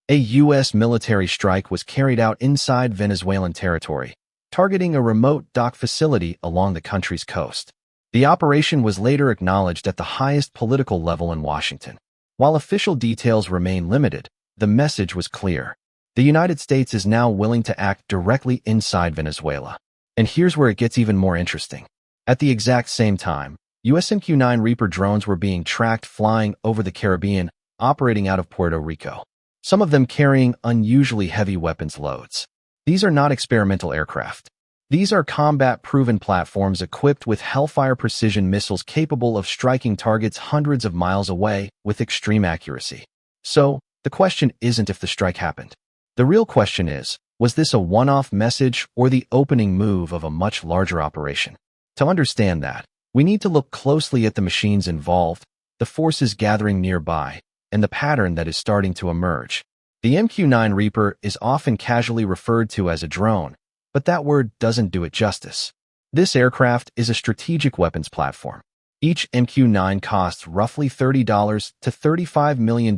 A U.S. military strike was carried out inside Venezuelan territory, targeting a remote dock facility along the country's coast. The operation was later acknowledged at the highest political level in Washington. While official details remain limited, the message was clear. The United States is now willing to act directly inside Venezuela. And here's where it gets even more interesting. At the exact same time, US MQ-9 Reaper drones were being tracked flying over the Caribbean, operating out of Puerto Rico, some of them carrying unusually heavy weapons loads. These are not experimental aircraft. These are combat-proven platforms equipped with Hellfire precision missiles capable of striking targets hundreds of miles away with extreme accuracy. So, the question isn't if the strike happened. The real question is, was this a one-off message or the opening move of a much larger operation? To understand that, we need to look closely at the machines involved, the forces gathering nearby, and the pattern that is starting to emerge. The MQ-9 Reaper is often casually referred to as a drone, but that word doesn't do it justice. This aircraft is a strategic weapons platform. Each MQ-9 costs roughly $30 to $35 million,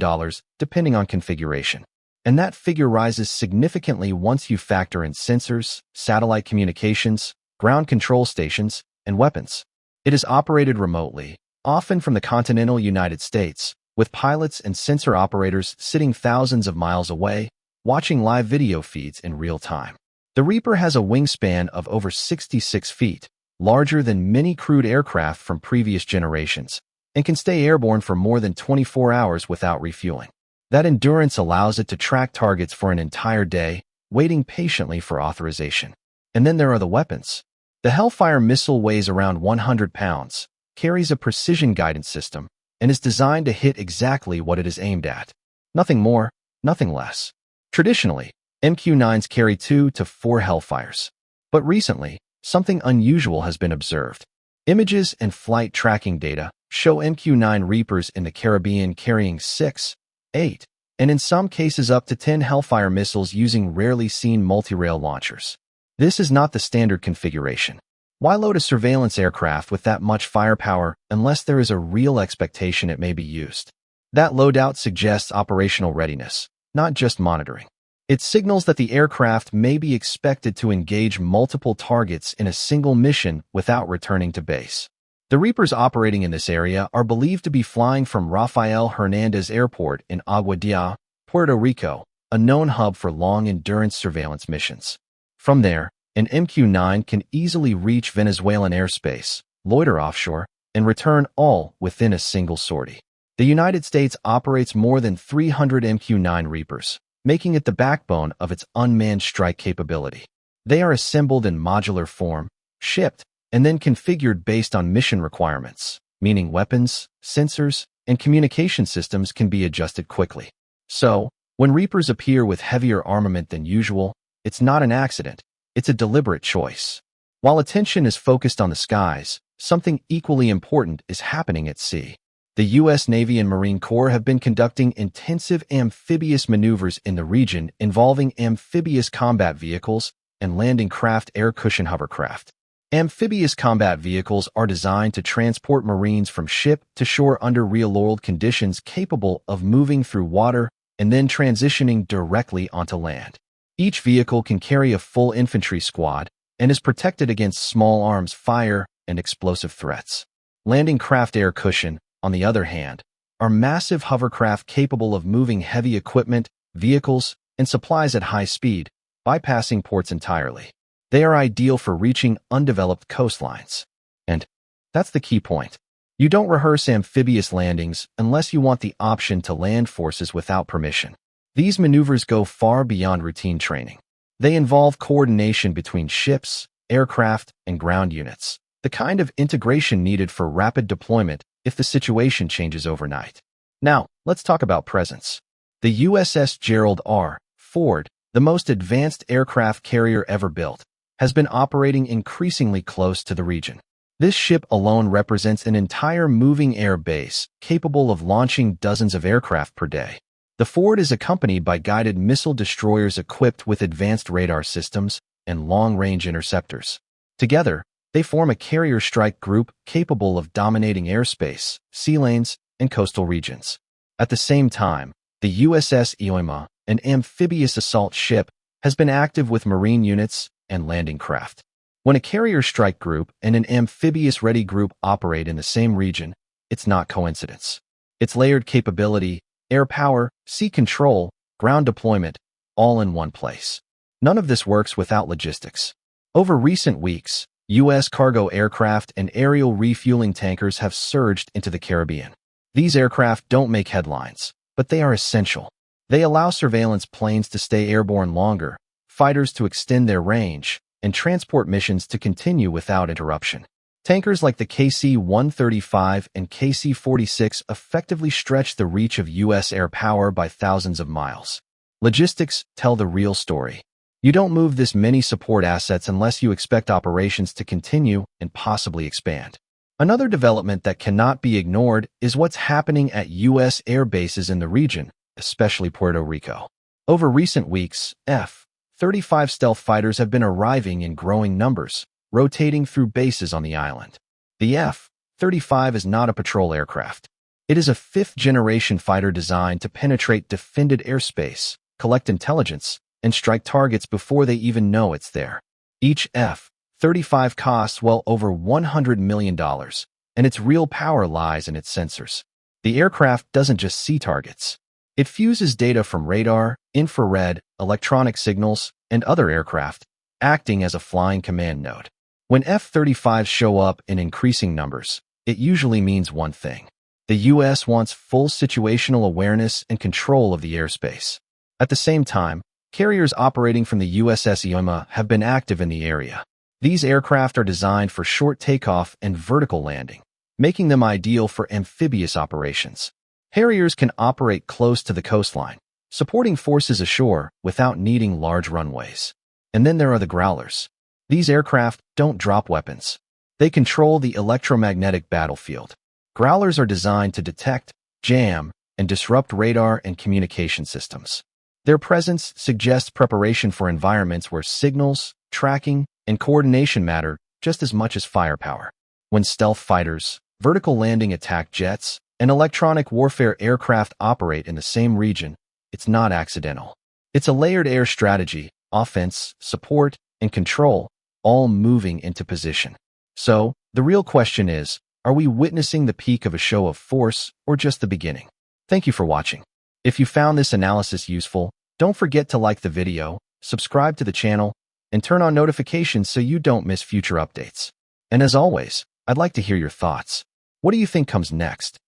depending on configuration. And that figure rises significantly once you factor in sensors, satellite communications, ground control stations, and weapons. It is operated remotely, often from the continental United States, with pilots and sensor operators sitting thousands of miles away, watching live video feeds in real time. The Reaper has a wingspan of over 66 feet, larger than many crewed aircraft from previous generations, and can stay airborne for more than 24 hours without refueling. That endurance allows it to track targets for an entire day, waiting patiently for authorization. And then there are the weapons. The Hellfire missile weighs around 100 pounds, carries a precision guidance system, and is designed to hit exactly what it is aimed at. Nothing more, nothing less. Traditionally, MQ-9s carry 2 to 4 Hellfires. But recently, something unusual has been observed. Images and flight tracking data show MQ-9 Reapers in the Caribbean carrying 6, 8, and in some cases up to 10 Hellfire missiles using rarely seen multi-rail launchers. This is not the standard configuration. Why load a surveillance aircraft with that much firepower unless there is a real expectation it may be used? That loadout suggests operational readiness, not just monitoring. It signals that the aircraft may be expected to engage multiple targets in a single mission without returning to base. The Reapers operating in this area are believed to be flying from Rafael Hernandez Airport in Aguadilla, Puerto Rico, a known hub for long-endurance surveillance missions. From there, an MQ-9 can easily reach Venezuelan airspace, loiter offshore, and return all within a single sortie. The United States operates more than 300 MQ-9 Reapers, making it the backbone of its unmanned strike capability. They are assembled in modular form, shipped, and then configured based on mission requirements, meaning weapons, sensors, and communication systems can be adjusted quickly. So, when Reapers appear with heavier armament than usual, it's not an accident, it's a deliberate choice. While attention is focused on the skies, something equally important is happening at sea. The U.S. Navy and Marine Corps have been conducting intensive amphibious maneuvers in the region involving amphibious combat vehicles and landing craft air cushion hovercraft. Amphibious combat vehicles are designed to transport Marines from ship to shore under real-world conditions capable of moving through water and then transitioning directly onto land. Each vehicle can carry a full infantry squad and is protected against small arms fire and explosive threats. Landing craft air cushion, on the other hand, are massive hovercraft capable of moving heavy equipment, vehicles, and supplies at high speed, bypassing ports entirely. They are ideal for reaching undeveloped coastlines. And that's the key point. You don't rehearse amphibious landings unless you want the option to land forces without permission. These maneuvers go far beyond routine training. They involve coordination between ships, aircraft, and ground units, the kind of integration needed for rapid deployment if the situation changes overnight. Now, let's talk about presence. The USS Gerald R. Ford, the most advanced aircraft carrier ever built, has been operating increasingly close to the region. This ship alone represents an entire moving air base capable of launching dozens of aircraft per day. The Ford is accompanied by guided missile destroyers equipped with advanced radar systems and long-range interceptors. Together, they form a carrier strike group capable of dominating airspace, sea lanes, and coastal regions. At the same time, the USS Ioma, an amphibious assault ship, has been active with marine units and landing craft. When a carrier strike group and an amphibious ready group operate in the same region, it's not coincidence. It's layered capability, air power, sea control, ground deployment, all in one place. None of this works without logistics. Over recent weeks, U.S. cargo aircraft and aerial refueling tankers have surged into the Caribbean. These aircraft don't make headlines, but they are essential. They allow surveillance planes to stay airborne longer, fighters to extend their range, and transport missions to continue without interruption. Tankers like the KC-135 and KC-46 effectively stretch the reach of U.S. air power by thousands of miles. Logistics tell the real story. You don't move this many support assets unless you expect operations to continue and possibly expand. Another development that cannot be ignored is what's happening at U.S. air bases in the region, especially Puerto Rico. Over recent weeks, F-35 stealth fighters have been arriving in growing numbers, rotating through bases on the island. The F-35 is not a patrol aircraft. It is a fifth-generation fighter designed to penetrate defended airspace, collect intelligence, and strike targets before they even know it's there. Each F-35 costs well over $100 million, and its real power lies in its sensors. The aircraft doesn't just see targets. It fuses data from radar, infrared, electronic signals, and other aircraft, acting as a flying command node. When F-35s show up in increasing numbers, it usually means one thing. The U.S. wants full situational awareness and control of the airspace. At the same time, carriers operating from the USS Gerald have been active in the area. These aircraft are designed for short takeoff and vertical landing, making them ideal for amphibious operations. Harriers can operate close to the coastline, supporting forces ashore without needing large runways. And then there are the Growlers. These aircraft don't drop weapons. They control the electromagnetic battlefield. Growlers are designed to detect, jam, and disrupt radar and communication systems. Their presence suggests preparation for environments where signals, tracking, and coordination matter just as much as firepower. When stealth fighters, vertical landing attack jets, and electronic warfare aircraft operate in the same region, it's not accidental. It's a layered air strategy, offense, support, and control, all moving into position. So, the real question is, are we witnessing the peak of a show of force or just the beginning? Thank you for watching. If you found this analysis useful, don't forget to like the video, subscribe to the channel, and turn on notifications so you don't miss future updates. And as always, I'd like to hear your thoughts. What do you think comes next?